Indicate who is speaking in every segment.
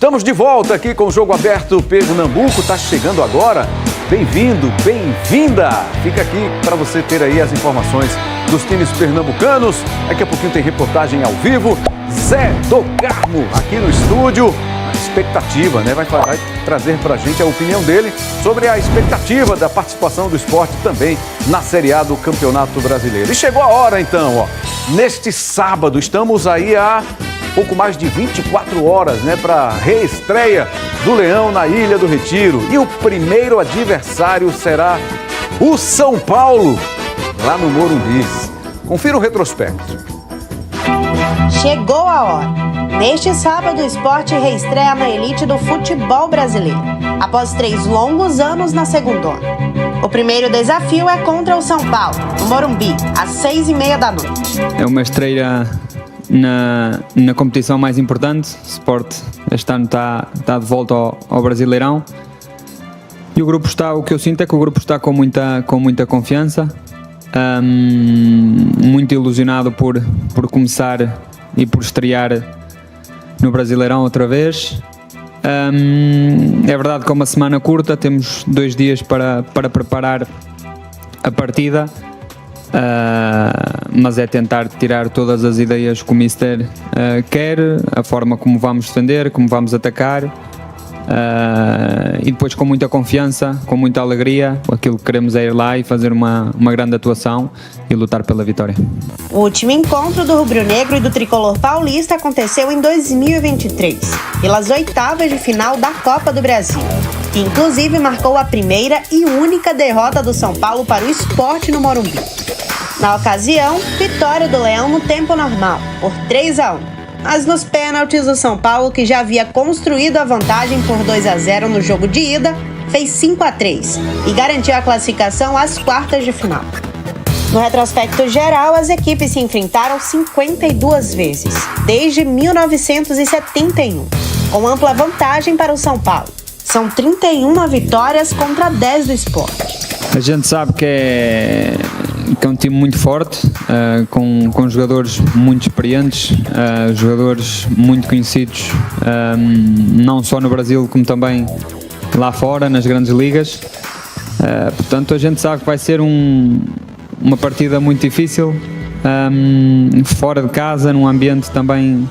Speaker 1: Estamos de volta aqui com o Jogo Aberto Pernambuco. Está chegando agora. Bem-vindo, bem-vinda. Fica aqui para você ter aí as informações dos times pernambucanos. Daqui a pouquinho tem reportagem ao vivo. Zé do Carmo aqui no estúdio. A expectativa, né? Vai trazer para a gente a opinião dele sobre a expectativa da participação do esporte também na Série A do Campeonato Brasileiro. E chegou a hora então, ó. Neste sábado, estamos aí há pouco mais de 24 horas, né, para a reestreia do Leão na Ilha do Retiro. E o primeiro adversário será o São Paulo, lá no Morumbi. Confira o retrospecto.
Speaker 2: Chegou a hora. Neste sábado, o esporte reestreia na elite do futebol brasileiro, após 3 longos anos na segundona. O primeiro desafio é contra o São Paulo, no Morumbi, às 6h30 da noite.
Speaker 3: É uma estreia na competição mais importante. O Sport este ano está de volta ao Brasileirão. E o que eu sinto é que o grupo está com muita confiança, muito ilusionado por começar e por estrear no Brasileirão outra vez. É verdade que é uma semana curta, temos 2 dias para preparar a partida. Mas é tentar tirar todas as ideias que o Mister quer, a forma como vamos defender, como vamos atacar, e depois com muita confiança, com muita alegria, aquilo que queremos é ir lá e fazer uma grande atuação e lutar pela vitória.
Speaker 2: O último encontro do rubro-negro e do tricolor paulista aconteceu em 2023, pelas 8ª de final da Copa do Brasil, que inclusive marcou a primeira e única derrota do São Paulo para o Sport no Morumbi. Na ocasião, vitória do Leão no tempo normal, por 3-1. Mas nos pênaltis, o São Paulo, que já havia construído a vantagem por 2-0 no jogo de ida, fez 5-3 e garantiu a classificação às quartas de final. No retrospecto geral, as equipes se enfrentaram 52 vezes, desde 1971, com ampla vantagem para o São Paulo. São 31 vitórias contra 10 do Sport.
Speaker 3: A gente sabe que é um time muito forte, com jogadores muito experientes, jogadores muito conhecidos, não só no Brasil como também lá fora, nas grandes ligas. Portanto, a gente sabe que vai ser uma partida muito difícil, fora de casa, num ambiente também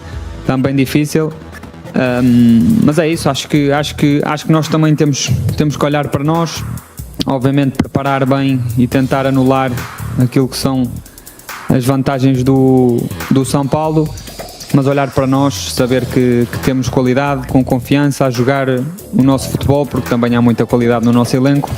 Speaker 3: difícil. Mas é isso, acho que nós também temos que olhar para nós, obviamente preparar bem e tentar anular aquilo que são as vantagens do São Paulo, mas olhar para nós, saber que temos qualidade, com confiança, a jogar o nosso futebol, porque também há muita qualidade no nosso elenco.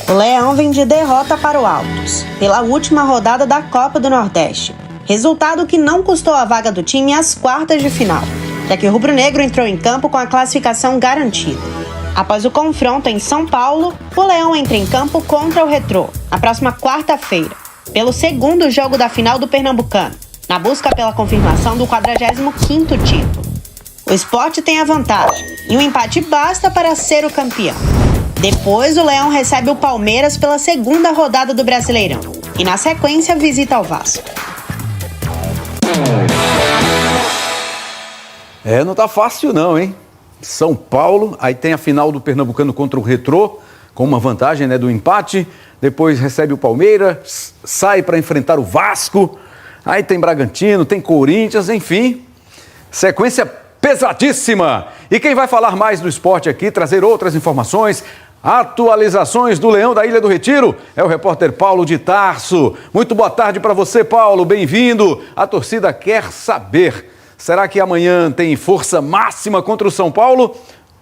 Speaker 2: O Leão vem de derrota para o Altos, pela última rodada da Copa do Nordeste, resultado que não custou a vaga do time às quartas de final, já que o rubro-negro entrou em campo com a classificação garantida. Após o confronto em São Paulo, o Leão entra em campo contra o Retrô, na próxima quarta-feira, pelo segundo jogo da final do Pernambucano, na busca pela confirmação do 45º título. O Sport tem a vantagem, e um empate basta para ser o campeão. Depois, o Leão recebe o Palmeiras pela segunda rodada do Brasileirão, e na sequência visita o Vasco.
Speaker 1: Não tá fácil não, hein? São Paulo, aí tem a final do Pernambucano contra o Retrô, com uma vantagem, né, do empate. Depois recebe o Palmeiras, sai para enfrentar o Vasco. Aí tem Bragantino, tem Corinthians, enfim. Sequência pesadíssima. E quem vai falar mais do esporte aqui, trazer outras informações, atualizações do Leão da Ilha do Retiro, é o repórter Paulo de Tarso. Muito boa tarde para você, Paulo. Bem-vindo. A torcida quer saber: será que amanhã tem força máxima contra o São Paulo?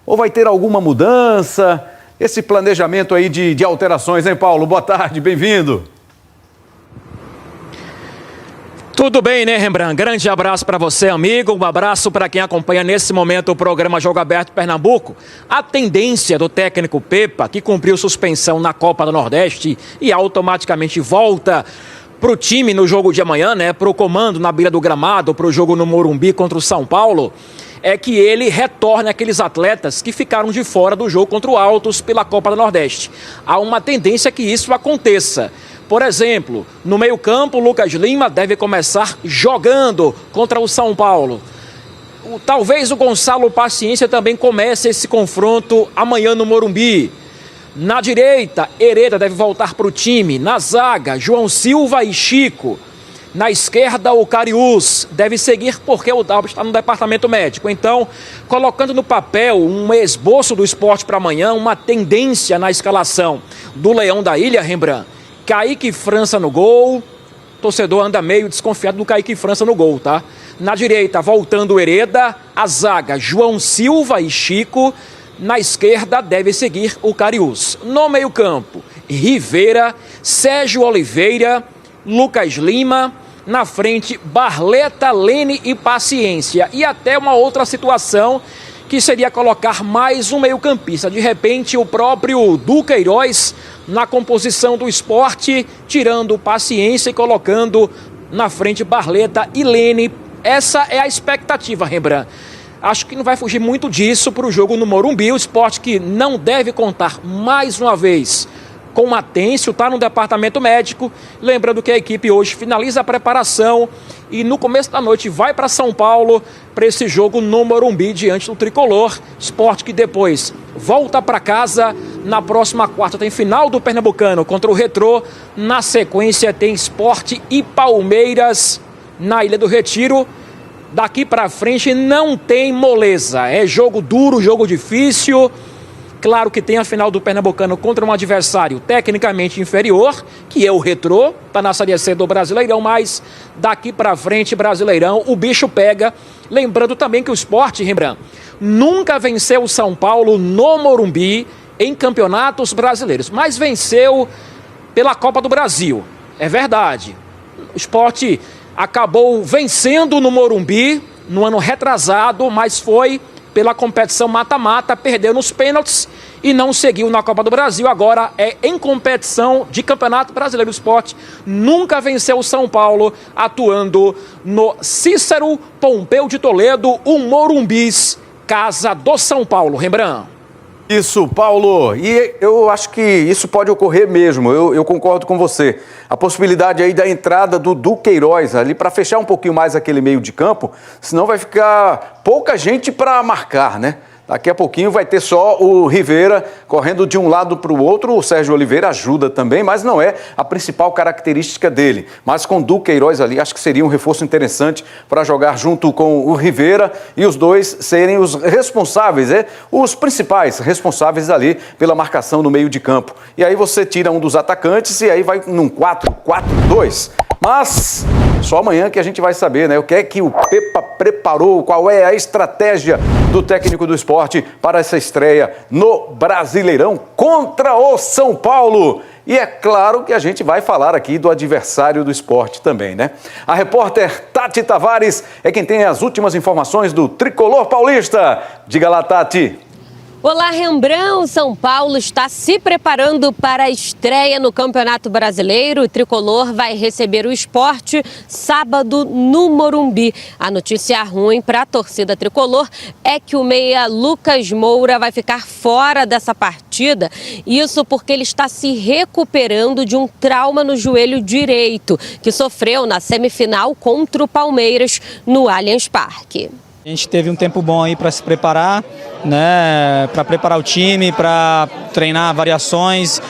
Speaker 1: Ou vai ter alguma mudança? Esse planejamento aí de alterações, hein, Paulo? Boa tarde, bem-vindo.
Speaker 4: Tudo bem, né, Rembrandt? Grande abraço para você, amigo. Um abraço para quem acompanha nesse momento o programa Jogo Aberto Pernambuco. A tendência do técnico Pepa, que cumpriu suspensão na Copa do Nordeste e automaticamente volta para o time no jogo de amanhã, né, para o comando na beira do gramado, para o jogo no Morumbi contra o São Paulo, é que ele retorne aqueles atletas que ficaram de fora do jogo contra o Altos pela Copa do Nordeste. Há uma tendência que isso aconteça. Por exemplo, no meio-campo, o Lucas Lima deve começar jogando contra o São Paulo. Talvez o Gonçalo Paciência também comece esse confronto amanhã no Morumbi. Na direita, Hereda deve voltar para o time. Na zaga, João Silva e Chico. Na esquerda, o Cariús deve seguir porque o Dalby está no departamento médico. Então, colocando no papel um esboço do Sport para amanhã, uma tendência na escalação do Leão da Ilha, Rembrandt. Kaique França no gol. O torcedor anda meio desconfiado do Kaique França no gol, tá? Na direita, voltando o Hereda. A zaga, João Silva e Chico. Na esquerda, deve seguir o Cariús. No meio-campo, Rivera, Sérgio Oliveira, Lucas Lima. Na frente, Barleta, Lene e Paciência. E até uma outra situação que seria colocar mais um meio-campista. De repente, o próprio Duqueiroz na composição do Sport, tirando Paciência e colocando na frente Barleta e Lene. Essa é a expectativa, Rembrandt. Acho que não vai fugir muito disso para o jogo no Morumbi. O Sport que não deve contar mais uma vez com o Matêncio, está no departamento médico. Lembrando que a equipe hoje finaliza a preparação e no começo da noite vai para São Paulo para esse jogo no Morumbi diante do Tricolor. Sport que depois volta para casa. Na próxima quarta tem final do Pernambucano contra o Retrô. Na sequência tem Sport e Palmeiras na Ilha do Retiro. Daqui para frente não tem moleza. É jogo duro, jogo difícil. Claro que tem a final do Pernambucano contra um adversário tecnicamente inferior, que é o Retrô, está na Série C do Brasileirão, mas daqui para frente, Brasileirão, o bicho pega. Lembrando também que o Sport, Rembrandt, nunca venceu o São Paulo no Morumbi em campeonatos brasileiros, mas venceu pela Copa do Brasil. É verdade. O Sport acabou vencendo no Morumbi no ano retrasado, mas foi pela competição mata-mata, perdeu nos pênaltis e não seguiu na Copa do Brasil. Agora é em competição de Campeonato Brasileiro. O Sport nunca venceu o São Paulo, atuando no Cícero Pompeu de Toledo, o Morumbis, casa do São Paulo. Rembrandt.
Speaker 1: Isso, Paulo. E eu acho que isso pode ocorrer mesmo. Eu concordo com você. A possibilidade aí da entrada do Duqueiroz ali para fechar um pouquinho mais aquele meio de campo, senão vai ficar pouca gente para marcar, né? Daqui a pouquinho vai ter só o Rivera correndo de um lado para o outro. O Sérgio Oliveira ajuda também, mas não é a principal característica dele. Mas com o Duqueiroz ali, acho que seria um reforço interessante para jogar junto com o Rivera e os dois serem os responsáveis, os principais responsáveis ali pela marcação no meio de campo. E aí você tira um dos atacantes e aí vai num 4-4-2. Mas só amanhã que a gente vai saber, né? O que é que o Pepa preparou, qual é a estratégia do técnico do Sport para essa estreia no Brasileirão contra o São Paulo. E é claro que a gente vai falar aqui do adversário do Sport também, né? A repórter Tati Tavares é quem tem as últimas informações do Tricolor Paulista. Diga lá, Tati.
Speaker 5: Olá, Rembrandt. O São Paulo está se preparando para a estreia no Campeonato Brasileiro. O Tricolor vai receber o Sport sábado no Morumbi. A notícia ruim para a torcida tricolor é que o meia Lucas Moura vai ficar fora dessa partida. Isso porque ele está se recuperando de um trauma no joelho direito, que sofreu na semifinal contra o Palmeiras no Allianz Parque.
Speaker 6: A gente teve um tempo bom aí para se preparar, né, para preparar o time, para treinar variações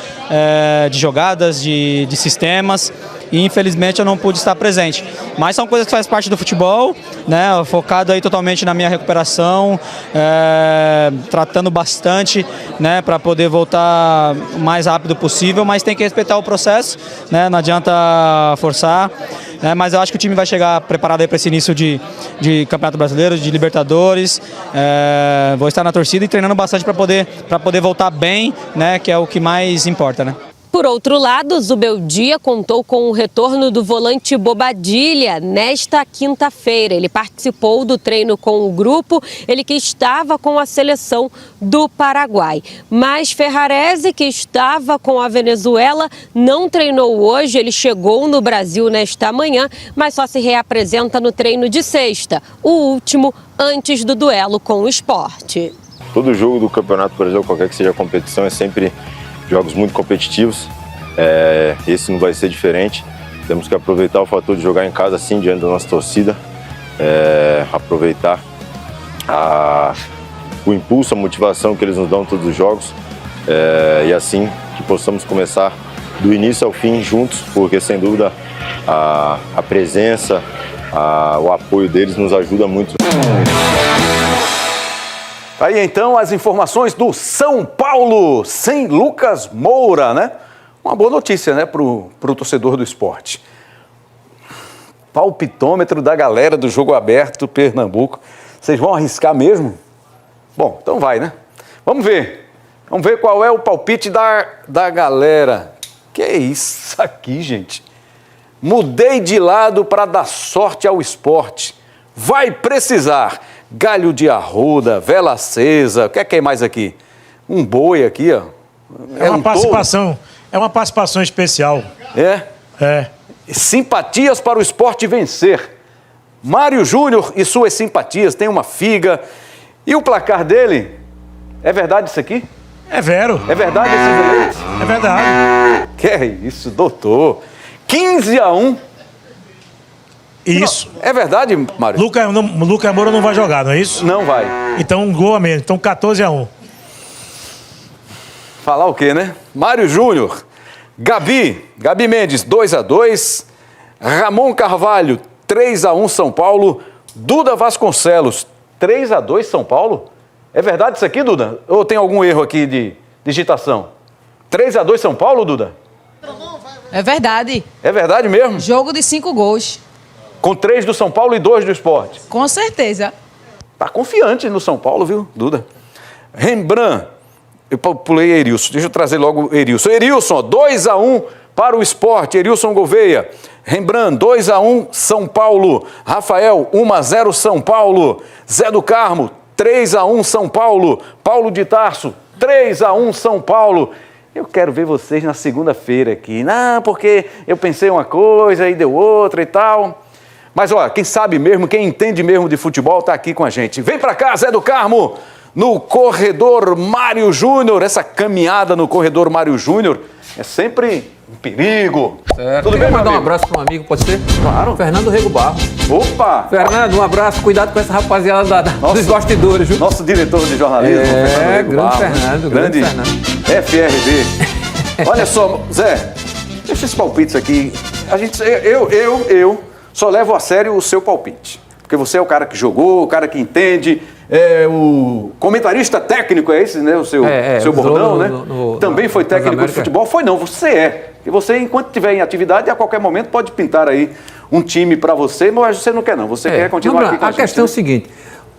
Speaker 6: de jogadas, de sistemas. E infelizmente eu não pude estar presente. Mas são coisas que fazem parte do futebol, né? Focado aí totalmente na minha recuperação, tratando bastante, né, para poder voltar o mais rápido possível, mas tem que respeitar o processo, né? Não adianta forçar. Mas eu acho que o time vai chegar preparado para esse início de Campeonato Brasileiro, de Libertadores. Vou estar na torcida e treinando bastante para poder voltar bem, né, que é o que mais importa, né?
Speaker 5: Por outro lado, Zubeldia contou com o retorno do volante Bobadilha nesta quinta-feira. Ele participou do treino com o grupo, ele que estava com a seleção do Paraguai. Mas Ferrarese, que estava com a Venezuela, não treinou hoje. Ele chegou no Brasil nesta manhã, mas só se reapresenta no treino de sexta, o último antes do duelo com o Sport.
Speaker 7: Todo jogo do Campeonato Brasileiro, qualquer que seja a competição, é sempre jogos muito competitivos, esse não vai ser diferente. Temos que aproveitar o fator de jogar em casa assim, diante da nossa torcida, aproveitar o impulso, a motivação que eles nos dão todos os jogos, e assim que possamos começar do início ao fim juntos, porque sem dúvida a presença, o apoio deles nos ajuda muito.
Speaker 1: Aí então as informações do São Paulo, sem Lucas Moura, né? Uma boa notícia, né, pro torcedor do esporte. Palpitômetro da galera do Jogo Aberto Pernambuco. Vocês vão arriscar mesmo? Bom, então vai, né? Vamos ver. Vamos ver qual é o palpite da galera. Que é isso aqui, gente? Mudei de lado para dar sorte ao esporte. Vai precisar. Galho de arruda, vela acesa. O que é mais aqui? Um boi aqui, ó.
Speaker 8: É uma participação especial.
Speaker 1: É?
Speaker 8: É.
Speaker 1: Simpatias para o esporte vencer. Mário Júnior e suas simpatias. Tem uma figa. E o placar dele? É verdade isso aqui?
Speaker 8: É vero.
Speaker 1: É verdade esses eleitos?
Speaker 8: É verdade.
Speaker 1: Que é isso, doutor? 15-1.
Speaker 8: Isso.
Speaker 1: Não, é verdade, Mário?
Speaker 8: Lucas Moura não vai jogar, não é isso?
Speaker 1: Não vai.
Speaker 8: Então um gol a menos. Então 14-1.
Speaker 1: Falar o quê, né? Mário Júnior. Gabi Mendes, 2-2. Ramon Carvalho, 3-1 São Paulo. Duda Vasconcelos, 3-2 São Paulo? É verdade isso aqui, Duda? Ou tem algum erro aqui de digitação? 3-2 São Paulo, Duda?
Speaker 9: É verdade.
Speaker 1: É verdade mesmo?
Speaker 9: Jogo de 5 gols.
Speaker 1: Com 3 do São Paulo e 2 do Sport.
Speaker 9: Com certeza.
Speaker 1: Tá confiante no São Paulo, viu, Duda? Rembrandt. Eu pulei Erilson. Deixa eu trazer logo Erilson. Erilson, 2-1 para o Sport. Erilson Gouveia. Rembrandt, 2-1 São Paulo. Rafael, 1-0 São Paulo. Zé do Carmo, 3-1 São Paulo. Paulo de Tarso, 3-1 São Paulo. Eu quero ver vocês na segunda-feira aqui. Não, porque eu pensei uma coisa e deu outra e tal. Mas, ó, quem sabe mesmo, quem entende mesmo de futebol, tá aqui com a gente. Vem pra cá, Zé do Carmo, no corredor Mário Júnior. Essa caminhada no corredor Mário Júnior é sempre um perigo.
Speaker 10: Certo.
Speaker 1: Tudo bem,
Speaker 10: Queria mandar um
Speaker 1: amigo?
Speaker 10: abraço para um amigo, pode ser?
Speaker 1: Claro.
Speaker 10: Fernando Rego Barro.
Speaker 1: Opa!
Speaker 10: Fernando, um abraço, cuidado com essa rapaziada dos bastidores, viu?
Speaker 1: Nosso diretor de jornalismo, Rego
Speaker 10: grande
Speaker 1: Barros,
Speaker 10: Fernando, grande Fernando.
Speaker 1: FRB. Olha só, Zé, deixa esses palpites aqui. Eu só levo a sério o seu palpite. Porque você é o cara que jogou, o cara que entende, o comentarista técnico, é esse, né? O seu bordão, né? Também foi técnico de futebol? Foi não, você é. E você, enquanto estiver em atividade, a qualquer momento pode pintar aí um time para você, mas você não quer não, você quer continuar aqui com a gente.
Speaker 10: A questão é o seguinte,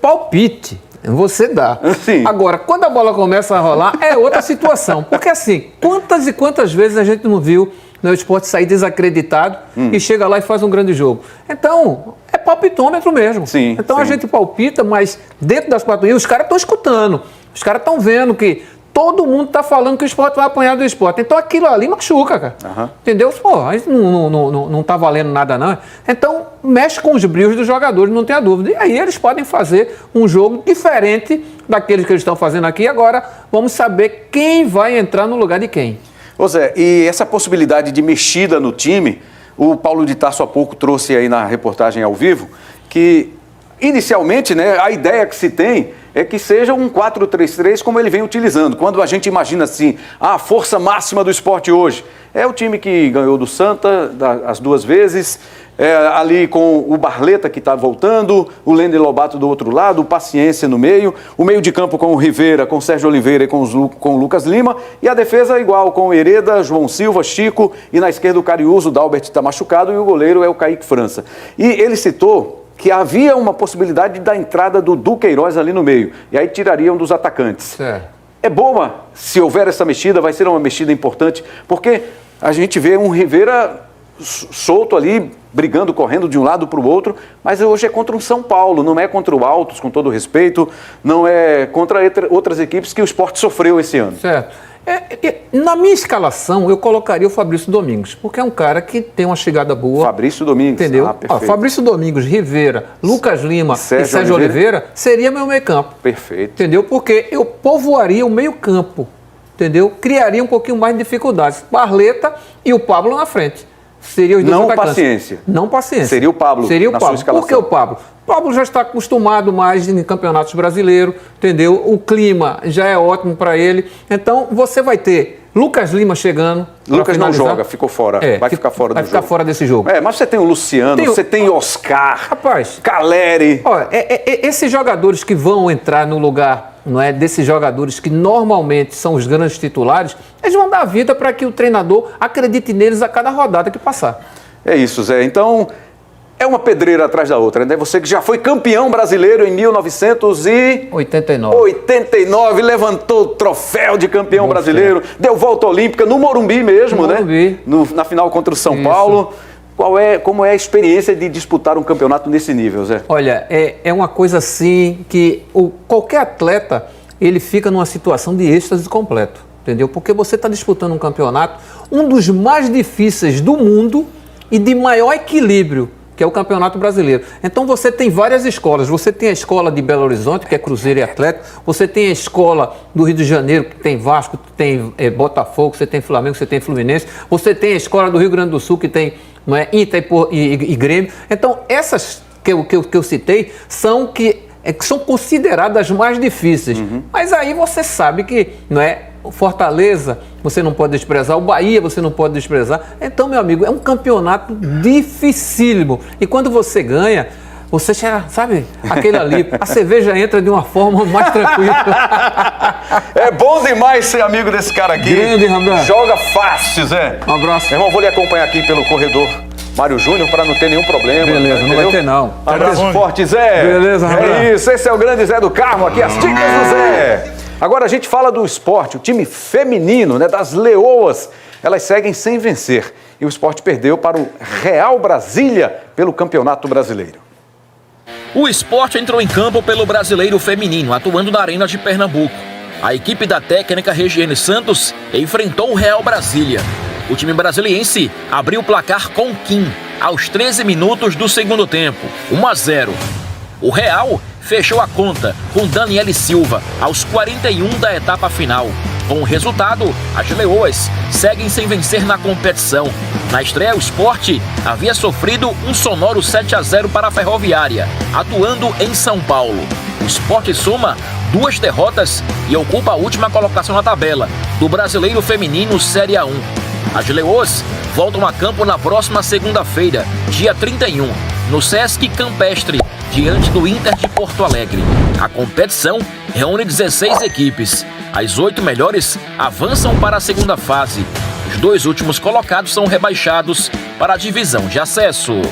Speaker 10: palpite você dá.
Speaker 1: Sim.
Speaker 10: Agora, quando a bola começa a rolar, é outra situação. Porque assim, quantas e quantas vezes a gente não viu o Sport sair desacreditado e chega lá e faz um grande jogo. Então, é palpitômetro mesmo.
Speaker 1: Sim,
Speaker 10: então
Speaker 1: sim.
Speaker 10: A gente palpita, mas dentro das quatro linhas, os caras estão escutando. Os caras estão vendo que todo mundo está falando que o Sport vai apanhar do Sport. Então aquilo ali machuca, cara.
Speaker 1: Uhum.
Speaker 10: Entendeu? Pô, aí não tá valendo nada, não. Então, mexe com os brilhos dos jogadores, não tenha dúvida. E aí eles podem fazer um jogo diferente daqueles que eles estão fazendo aqui. Agora, vamos saber quem vai entrar no lugar de quem.
Speaker 1: Ô Zé, e essa possibilidade de mexida no time, o Paulo de Tarso há pouco trouxe aí na reportagem ao vivo, que inicialmente, né, a ideia que se tem é que seja um 4-3-3 como ele vem utilizando. Quando a gente imagina assim, a força máxima do esporte hoje é o time que ganhou do Santa as 2 vezes, ali com o Barleta que está voltando, o Lender Lobato do outro lado, o Paciência no meio, o meio de campo com o Rivera, com o Sérgio Oliveira e com o Lucas Lima, e a defesa igual com o Hereda, João Silva, Chico, e na esquerda o Cariúso, o Dalbert está machucado e o goleiro é o Kaique França. E ele citou que havia uma possibilidade da entrada do Duqueiroz ali no meio, e aí tirariam dos atacantes.
Speaker 10: Certo.
Speaker 1: É boa, se houver essa mexida, vai ser uma mexida importante, porque a gente vê um Rivera solto ali, brigando, correndo de um lado para o outro, mas hoje é contra um São Paulo, não é contra o Altos, com todo respeito, não é contra outras equipes que o Sport sofreu esse ano.
Speaker 10: Certo. Na minha escalação, eu colocaria o Fabrício Domingos, porque é um cara que tem uma chegada boa.
Speaker 1: Fabrício Domingos,
Speaker 10: entendeu?
Speaker 1: perfeito.
Speaker 10: Fabrício Domingos, Rivera, Lucas Lima e Sérgio Oliveira seria meu meio campo.
Speaker 1: Perfeito.
Speaker 10: Entendeu? Porque eu povoaria o meio campo, entendeu? Criaria um pouquinho mais de dificuldades. Barleta e o Pablo na frente. seria os dois
Speaker 1: Não
Speaker 10: atacantes.
Speaker 1: paciência.
Speaker 10: Não paciência.
Speaker 1: Seria o Pablo
Speaker 10: Seria o
Speaker 1: na sua
Speaker 10: Pablo.
Speaker 1: escalação.
Speaker 10: Por que o Pablo? O Pablo já está acostumado mais em campeonatos brasileiros, entendeu? O clima já é ótimo para ele. Então, você vai ter Lucas Lima chegando.
Speaker 1: Lucas não joga, ficou fora. Vai ficar fora do jogo.
Speaker 10: Vai ficar fora desse jogo.
Speaker 1: Mas você tem o Luciano, você tem Oscar,
Speaker 10: rapaz,
Speaker 1: Caleri.
Speaker 10: Olha, esses jogadores que vão entrar no lugar, não é, desses jogadores que normalmente são os grandes titulares, eles vão dar vida para que o treinador acredite neles a cada rodada que passar.
Speaker 1: É isso, Zé. Então, é uma pedreira atrás da outra, né? Você que já foi campeão brasileiro em 1989, levantou o troféu de campeão brasileiro, deu volta olímpica no Morumbi mesmo, né? Na final contra o São Paulo. Como é a experiência de disputar um campeonato nesse nível, Zé?
Speaker 10: Olha, é uma coisa assim que qualquer atleta, ele fica numa situação de êxtase completo, entendeu? Porque você está disputando um campeonato, um dos mais difíceis do mundo e de maior equilíbrio, que é o Campeonato Brasileiro. Então você tem várias escolas. Você tem a escola de Belo Horizonte, que é Cruzeiro e Atlético. Você tem a escola do Rio de Janeiro, que tem Vasco, que tem Botafogo, você tem Flamengo, você tem Fluminense. Você tem a escola do Rio Grande do Sul, que tem Inter e Grêmio. Então essas que eu citei são são consideradas as mais difíceis. Mas aí você sabe que o Fortaleza, você não pode desprezar, o Bahia você não pode desprezar. Então, meu amigo, é um campeonato dificílimo. E quando você ganha, você já, sabe, aquele ali, a cerveja entra de uma forma mais tranquila.
Speaker 1: É bom demais ser amigo desse cara aqui.
Speaker 10: Grande, Rambran.
Speaker 1: Joga fácil, Zé.
Speaker 10: Um abraço.
Speaker 1: Meu irmão, vou lhe acompanhar aqui pelo corredor Mário Júnior para não ter nenhum problema.
Speaker 10: Beleza, não vai ter não.
Speaker 1: Abraço forte, Zé.
Speaker 10: Beleza, Rambran.
Speaker 1: É isso, esse é o grande Zé do Carmo, aqui as dicas do Zé. Agora a gente fala do esporte, o time feminino, das Leoas. Elas seguem sem vencer e o esporte perdeu para o Real Brasília pelo Campeonato Brasileiro.
Speaker 4: O esporte entrou em campo pelo Brasileiro Feminino, atuando na Arena de Pernambuco. A equipe da técnica Regiane Santos enfrentou o Real Brasília. O time brasiliense abriu o placar com Kim aos 13 minutos do segundo tempo, 1-0. O Real fechou a conta com Daniele Silva aos 41 da etapa final. Com o resultado, as Leoas seguem sem vencer na competição. Na estreia, o esporte havia sofrido um sonoro 7-0 para a Ferroviária, atuando em São Paulo. O esporte soma 2 derrotas e ocupa a última colocação na tabela do Brasileiro Feminino Série A1. As Leoas voltam a campo na próxima segunda-feira, dia 31, no Sesc Campestre, diante do Inter de Porto Alegre. A competição reúne 16 equipes. As 8 melhores avançam para a segunda fase. Os 2 últimos colocados são rebaixados para a divisão de acesso.